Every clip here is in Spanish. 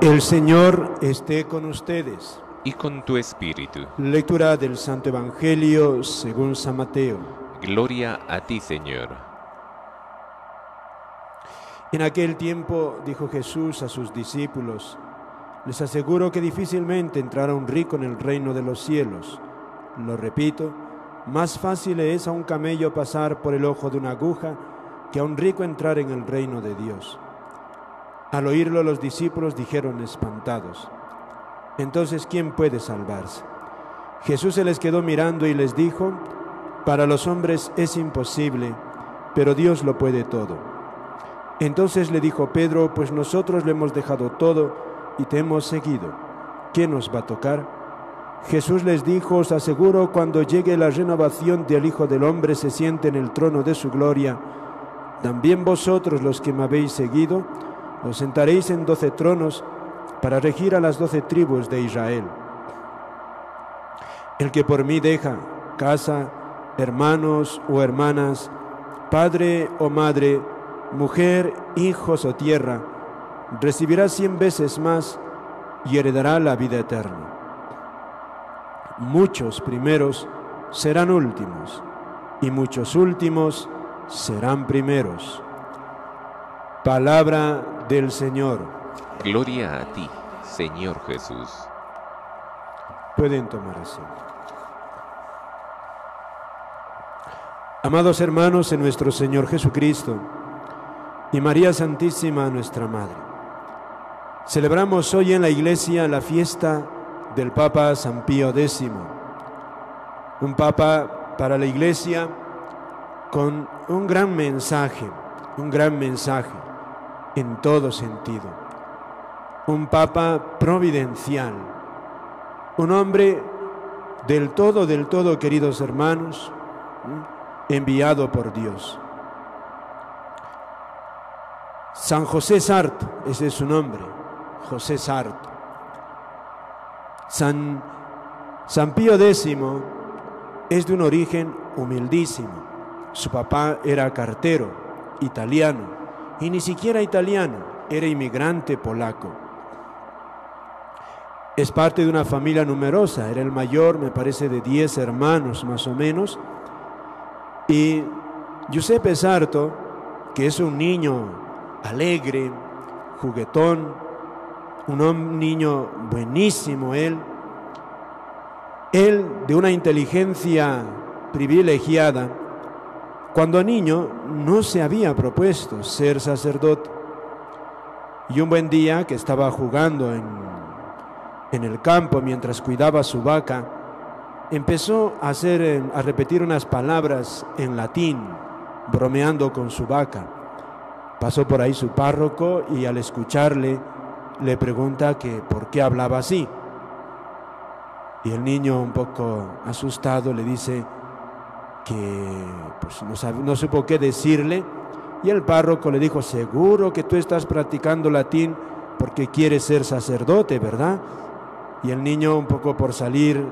El Señor esté con ustedes. Y con tu espíritu. Lectura del Santo Evangelio según San Mateo. Gloria a ti, Señor. En aquel tiempo dijo Jesús a sus discípulos: les aseguro que difícilmente entrará un rico en el reino de los cielos. Lo repito, más fácil es a un camello pasar por el ojo de una aguja que a un rico entrar en el reino de Dios. Al oírlo, los discípulos dijeron espantados: entonces, ¿quién puede salvarse? Jesús se les quedó mirando y les dijo: para los hombres es imposible, pero Dios lo puede todo. Entonces le dijo Pedro: pues nosotros le hemos dejado todo y te hemos seguido. ¿Qué nos va a tocar? Jesús les dijo: os aseguro, cuando llegue la renovación del Hijo del Hombre se siente en el trono de su gloria, también vosotros, los que me habéis seguido, os sentaréis en 12 tronos para regir a las 12 tribus de Israel. El que por mí deja casa, hermanos o hermanas, padre o madre, mujer, hijos o tierra, recibirá 100 veces más y heredará la vida eterna. Muchos primeros serán últimos y muchos últimos serán primeros. Palabra del Señor. Gloria a ti, Señor Jesús. Pueden tomar asiento. Amados hermanos en nuestro Señor Jesucristo y María Santísima, nuestra Madre, celebramos hoy en la Iglesia la fiesta del Papa San Pío X, un Papa para la Iglesia con un gran mensaje en todo sentido, un Papa providencial, un hombre del todo, queridos hermanos, enviado por Dios. San José Sarto, ese es su nombre, José Sarto. San Pío X es de un origen humildísimo. Su papá era cartero, italiano, y ni siquiera italiano, era inmigrante polaco. Es parte de una familia numerosa, era el mayor, me parece, de 10 hermanos más o menos. Y Giuseppe Sarto, que es un niño alegre, juguetón, un niño buenísimo, él de una inteligencia privilegiada, cuando niño no se había propuesto ser sacerdote. Y un buen día, que estaba jugando en el campo mientras cuidaba su vaca, empezó a repetir unas palabras en latín, bromeando con su vaca. Pasó por ahí su párroco y al escucharle le pregunta que por qué hablaba así. Y el niño, un poco asustado, le dice que pues, no supo qué decirle. Y el párroco le dijo: seguro que tú estás practicando latín porque quieres ser sacerdote, ¿verdad? Y el niño, un poco por salir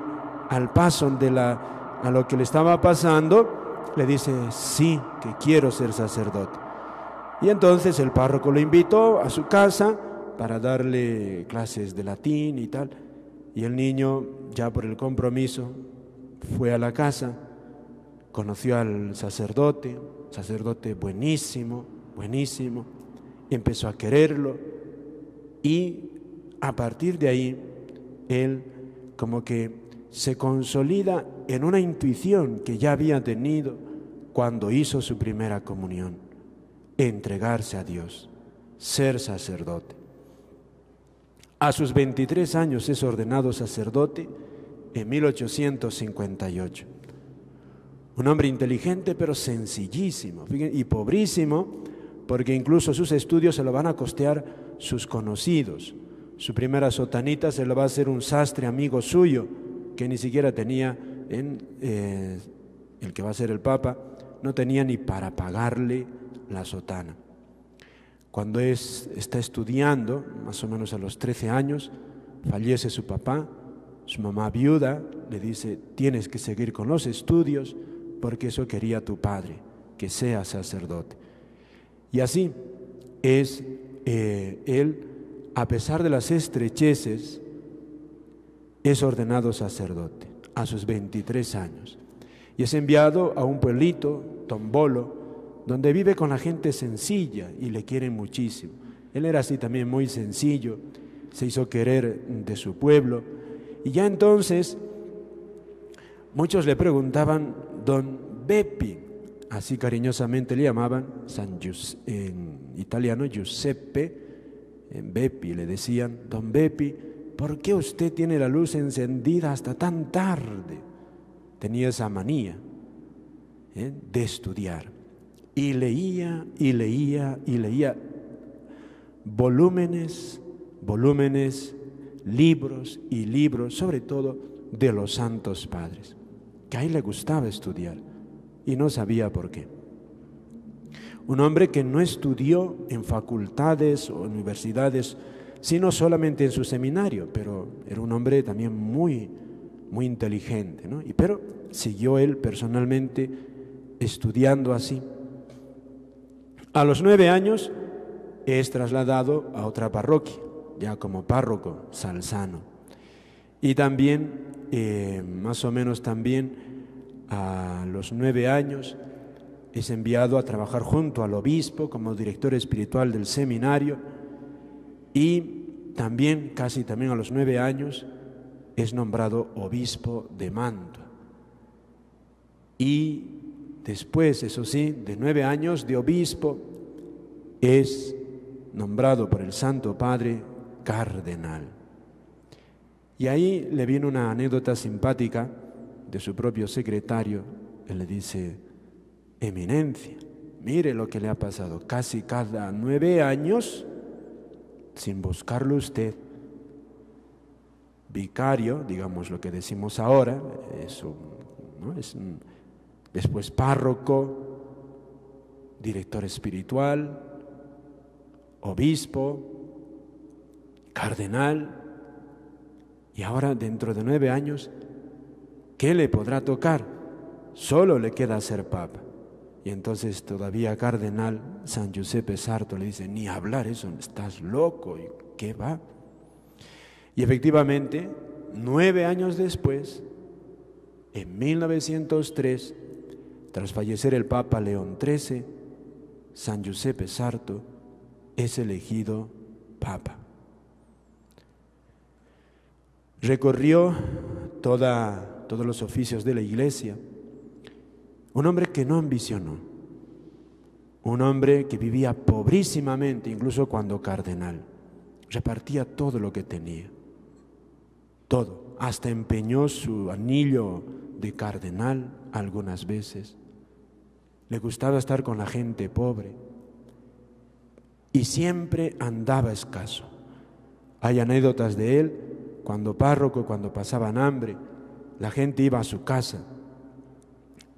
al paso a lo que le estaba pasando, le dice: sí, que quiero ser sacerdote. Y entonces el párroco lo invitó a su casa para darle clases de latín y tal. Y el niño, ya por el compromiso, fue a la casa, conoció al sacerdote buenísimo, empezó a quererlo, y a partir de ahí él como que se consolida en una intuición que ya había tenido cuando hizo su primera comunión: entregarse a Dios, ser sacerdote. A sus 23 años es ordenado sacerdote en 1858. Un hombre inteligente pero sencillísimo, fíjense, y pobrísimo, porque incluso sus estudios se lo van a costear sus conocidos. Su primera sotanita se lo va a hacer un sastre amigo suyo, que ni siquiera tenía, el que va a ser el Papa, no tenía ni para pagarle la sotana. Cuando está estudiando, más o menos a los 13 años, fallece su papá. Su mamá, viuda, le dice: tienes que seguir con los estudios porque eso quería tu padre, que seas sacerdote. Y así es él a pesar de las estrecheces, es ordenado sacerdote a sus 23 años y es enviado a un pueblito, Tombolo, donde vive con la gente sencilla y le quieren muchísimo. Él era así también muy sencillo, se hizo querer de su pueblo y ya entonces muchos le preguntaban Don Beppi, así cariñosamente le llamaban, en italiano Giuseppe, en Beppi le decían, Don Beppi, ¿por qué usted tiene la luz encendida hasta tan tarde? Tenía esa manía de estudiar. Y leía, y leía, y leía volúmenes, libros y libros, sobre todo de los santos padres, que a él le gustaba estudiar y no sabía por qué. Un hombre que no estudió en facultades o universidades, sino solamente en su seminario, pero era un hombre también muy inteligente, ¿no? Pero siguió él personalmente estudiando así. A los 9 años es trasladado a otra parroquia, ya como párroco salzano. Y también, más o menos también, a los 9 años es enviado a trabajar junto al obispo como director espiritual del seminario y también, casi también a los 9 años, es nombrado obispo de Mantua. Y después, eso sí, de 9 años de obispo, es nombrado por el Santo Padre cardenal. Y ahí le viene una anécdota simpática de su propio secretario. Él le dice, Eminencia, mire lo que le ha pasado, casi cada 9 años, sin buscarlo usted, vicario, digamos lo que decimos ahora, después párroco, director espiritual, obispo, cardenal, y ahora dentro de 9 años, ¿qué le podrá tocar? Solo le queda ser papa. Y entonces todavía cardenal San Giuseppe Sarto le dice, ni hablar eso, estás loco, ¿y qué va? Y efectivamente, 9 años después, en 1903, tras fallecer el Papa León XIII, San Giuseppe Sarto es elegido Papa. Recorrió todos los oficios de la Iglesia. Un hombre que no ambicionó, un hombre que vivía pobrísimamente, incluso cuando cardenal. Repartía todo lo que tenía, todo, hasta empeñó su anillo de cardenal algunas veces. Le gustaba estar con la gente pobre y siempre andaba escaso. Hay anécdotas de él, cuando párroco, cuando pasaban hambre, la gente iba a su casa.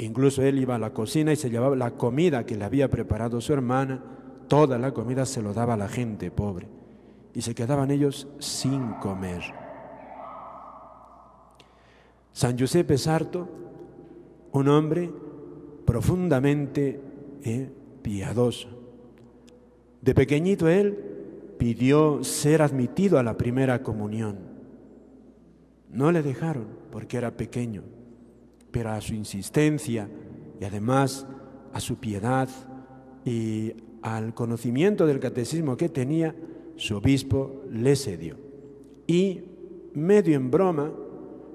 Incluso él iba a la cocina y se llevaba la comida que le había preparado su hermana, toda la comida se lo daba a la gente pobre y se quedaban ellos sin comer. San Giuseppe Sarto, un hombre profundamente piadoso. De pequeñito él pidió ser admitido a la primera comunión. No le dejaron porque era pequeño, pero a su insistencia y además a su piedad y al conocimiento del catecismo que tenía, su obispo le cedió. Y medio en broma,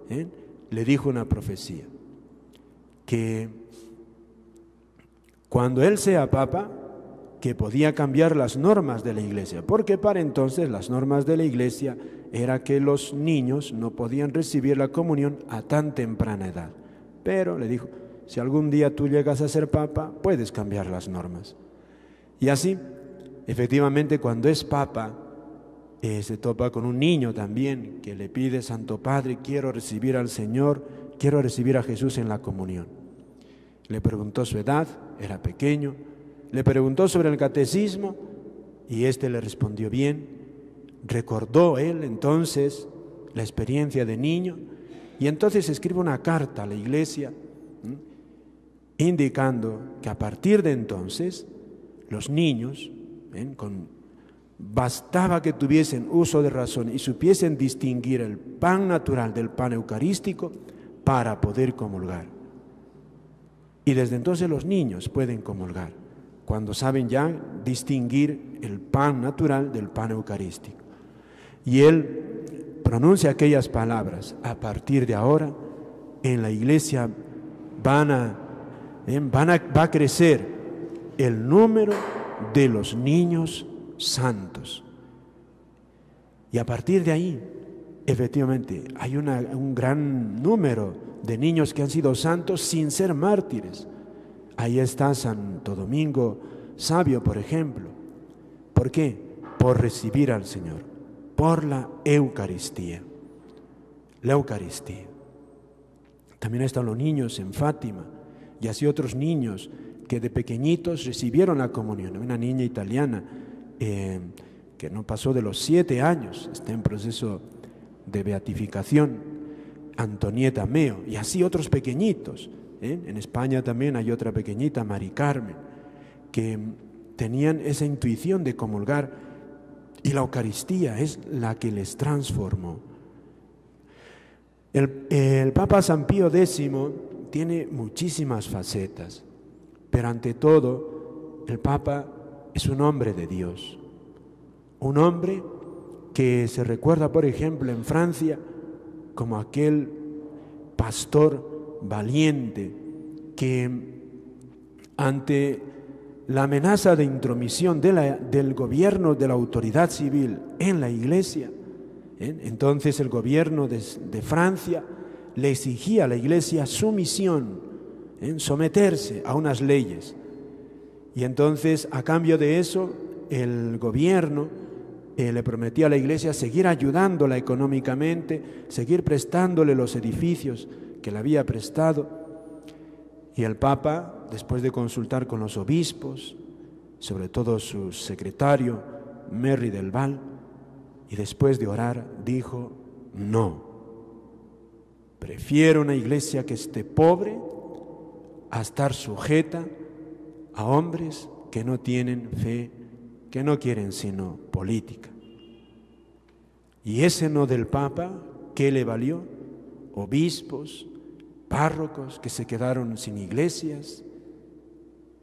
le dijo una profecía, que cuando él sea papa, que podía cambiar las normas de la Iglesia, porque para entonces las normas de la Iglesia era que los niños no podían recibir la comunión a tan temprana edad. Pero le dijo, si algún día tú llegas a ser papa, puedes cambiar las normas. Y así, efectivamente, cuando es papa, se topa con un niño también que le pide, Santo Padre, quiero recibir al Señor, quiero recibir a Jesús en la comunión. Le preguntó su edad, era pequeño, le preguntó sobre el catecismo y éste le respondió bien. Recordó él entonces la experiencia de niño y entonces escribe una carta a la Iglesia indicando que a partir de entonces los niños con Bastaba que tuviesen uso de razón y supiesen distinguir el pan natural del pan eucarístico para poder comulgar. Y desde entonces los niños pueden comulgar, cuando saben ya distinguir el pan natural del pan eucarístico. Y él pronuncia aquellas palabras: a partir de ahora en la iglesia va a crecer el número de los niños santos. Y a partir de ahí, efectivamente, hay un gran número de niños que han sido santos sin ser mártires. Ahí está Santo Domingo Sabio, por ejemplo. ¿Por qué? Por recibir al Señor, por la Eucaristía. La Eucaristía. También están los niños en Fátima, y así otros niños que de pequeñitos recibieron la comunión. Una niña italiana que no pasó de los 7 años, está en proceso de beatificación, Antonieta Meo, y así otros pequeñitos. En España también hay otra pequeñita, Mari Carmen, que tenían esa intuición de comulgar, y la Eucaristía es la que les transformó. El Papa San Pío X tiene muchísimas facetas, pero ante todo el Papa es un hombre de Dios, un hombre que se recuerda, por ejemplo, en Francia como aquel pastor valiente que ante la amenaza de intromisión del gobierno, de la autoridad civil en la iglesia, entonces el gobierno de Francia le exigía a la iglesia sumisión, someterse a unas leyes. Y entonces, a cambio de eso, el gobierno le prometía a la iglesia seguir ayudándola económicamente, seguir prestándole los edificios que le había prestado. Y el Papa, después de consultar con los obispos, sobre todo su secretario, Merry del Val, y después de orar, dijo: no, prefiero una iglesia que esté pobre a estar sujeta a hombres que no tienen fe, que no quieren sino política. Y ese no del Papa, ¿qué le valió? Obispos, párrocos que se quedaron sin iglesias,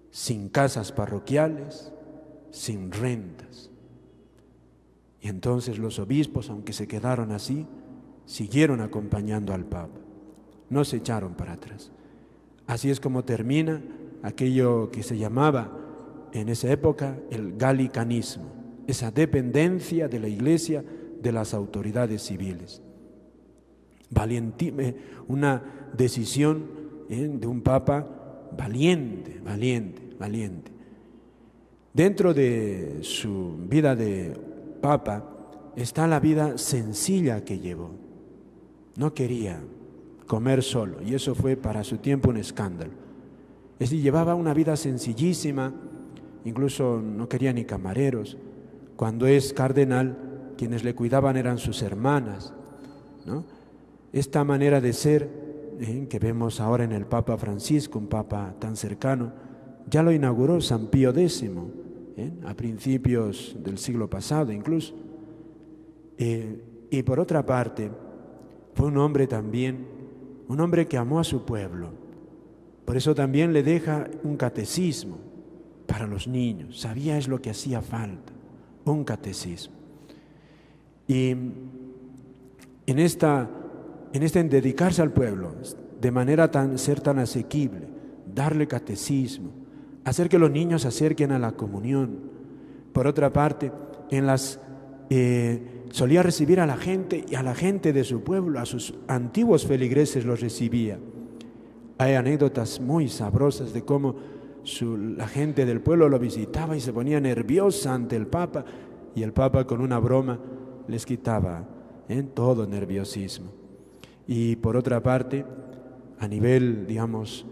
sin casas parroquiales, sin rentas. Y entonces los obispos, aunque se quedaron así, siguieron acompañando al Papa, no se echaron para atrás. Así es como termina aquello que se llamaba en esa época el galicanismo, esa dependencia de la iglesia de las autoridades civiles. Una decisión de un Papa valiente. Dentro de su vida de Papa está la vida sencilla que llevó. No quería comer solo, y eso fue para su tiempo un escándalo. Es decir, llevaba una vida sencillísima, incluso no quería ni camareros. Cuando es cardenal, quienes le cuidaban eran sus hermanas, ¿no? Esta manera de ser que vemos ahora en el Papa Francisco, un Papa tan cercano, ya lo inauguró San Pío X, a principios del siglo pasado incluso. Y por otra parte, fue un hombre también, un hombre que amó a su pueblo. Por eso también le deja un catecismo para los niños. Sabía es lo que hacía falta, un catecismo. Y en dedicarse al pueblo, de manera ser tan asequible, darle catecismo, hacer que los niños se acerquen a la comunión. Por otra parte, solía recibir a la gente y a la gente de su pueblo, a sus antiguos feligreses los recibía. Hay anécdotas muy sabrosas de cómo la gente del pueblo lo visitaba y se ponía nerviosa ante el Papa, y el Papa con una broma les quitaba todo nerviosismo. Y por otra parte, a nivel, digamos,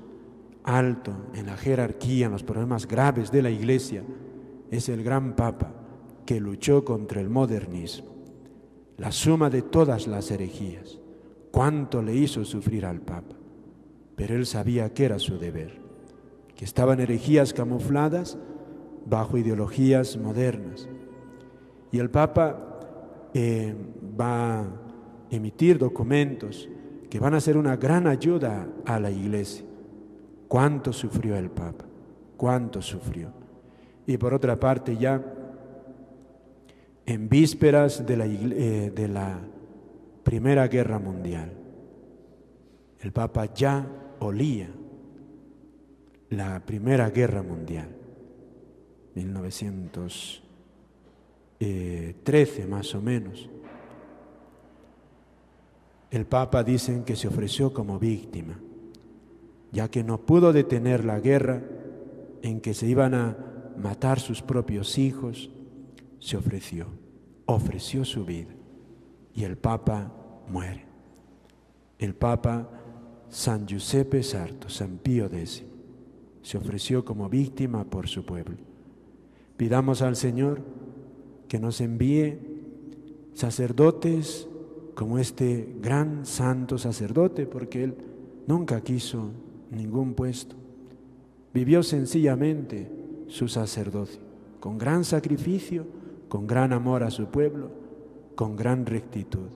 alto, en la jerarquía, en los problemas graves de la Iglesia, es el gran Papa que luchó contra el modernismo, la suma de todas las herejías. Cuánto le hizo sufrir al Papa, pero él sabía que era su deber, que estaban herejías camufladas bajo ideologías modernas. Y el Papa va a emitir documentos que van a ser una gran ayuda a la Iglesia. ¿Cuánto sufrió el Papa? ¿Cuánto sufrió? Y por otra parte, ya en vísperas de la Primera Guerra Mundial, el Papa ya olía la Primera Guerra Mundial, 1913 más o menos. El Papa dicen que se ofreció como víctima, ya que no pudo detener la guerra en que se iban a matar sus propios hijos, se ofreció su vida, y el Papa muere. El Papa San Giuseppe Sarto, San Pío X, se ofreció como víctima por su pueblo. Pidamos al Señor que nos envíe sacerdotes como este gran santo sacerdote, porque él nunca quiso ningún puesto. Vivió sencillamente su sacerdocio, con gran sacrificio, con gran amor a su pueblo, con gran rectitud.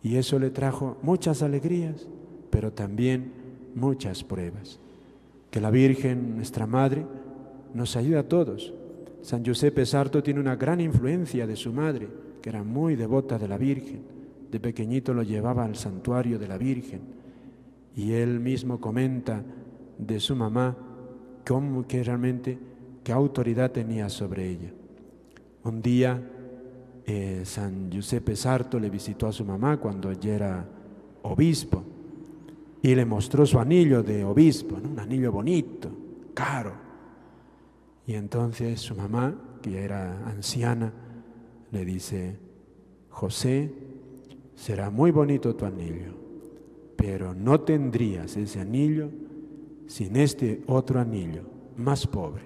Y eso le trajo muchas alegrías, pero también muchas pruebas. Que la Virgen, nuestra Madre, nos ayude a todos. San Giuseppe Sarto tiene una gran influencia de su madre, que era muy devota de la Virgen. De pequeñito lo llevaba al santuario de la Virgen, y él mismo comenta de su mamá qué autoridad tenía sobre ella. Un día San Giuseppe Sarto le visitó a su mamá cuando ella era obispo y le mostró su anillo de obispo, ¿no? Un anillo bonito, caro. Y entonces su mamá, que ya era anciana, le dice: José, será muy bonito tu anillo, pero no tendrías ese anillo sin este otro anillo, más pobre.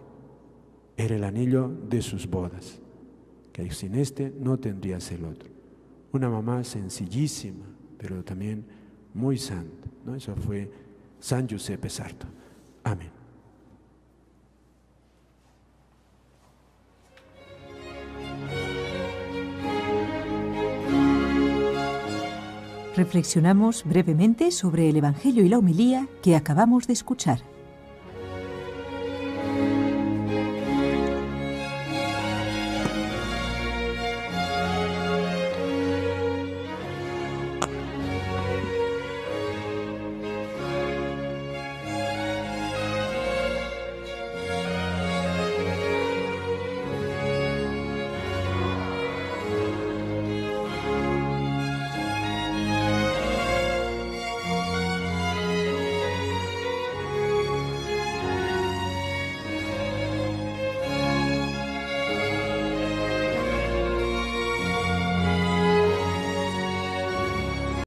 Era el anillo de sus bodas, que sin este no tendrías el otro. Una mamá sencillísima, pero también muy santa, ¿no? Eso fue San Giuseppe Sarto. Amén. Reflexionamos brevemente sobre el Evangelio y la homilía que acabamos de escuchar.